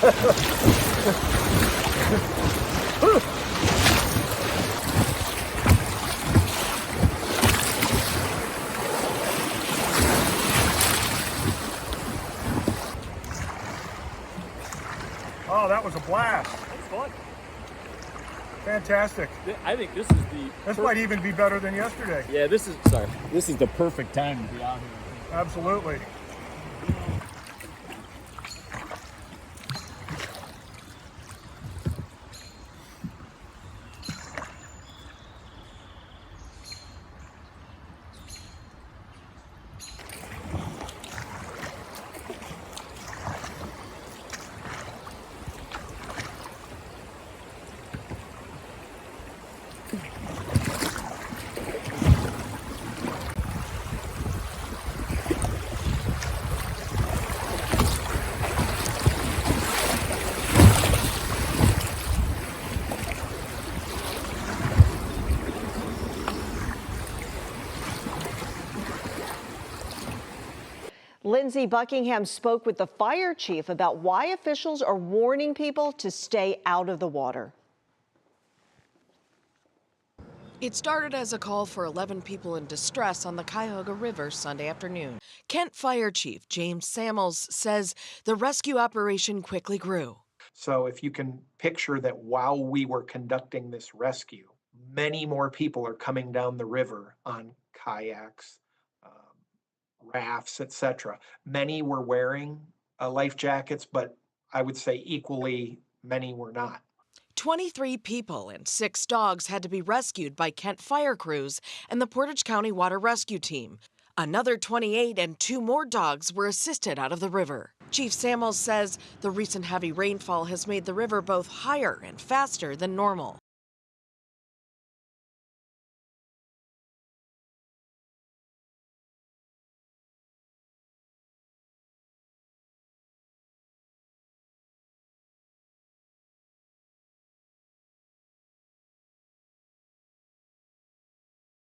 Oh, that was a blast. It's fun. Fantastic. I think this is the... This might even be better than yesterday. Yeah, this is the perfect time to be out here. Absolutely. Lindsey Buckingham spoke with the fire chief about why officials are warning people to stay out of the water. It started as a call for 11 people in distress on the Cuyahoga River Sunday afternoon. Kent Fire Chief James Samuels says the rescue operation quickly grew. So if you can picture that while we were conducting this rescue, many more people are coming down the river on kayaks, rafts, etc. Many were wearing life jackets, but I would say equally many were not. 23 people and 6 dogs had to be rescued by Kent fire crews and the Portage County Water Rescue Team. Another 28 and 2 more dogs were assisted out of the river. Chief Samuels says the recent heavy rainfall has made the river both higher and faster than normal.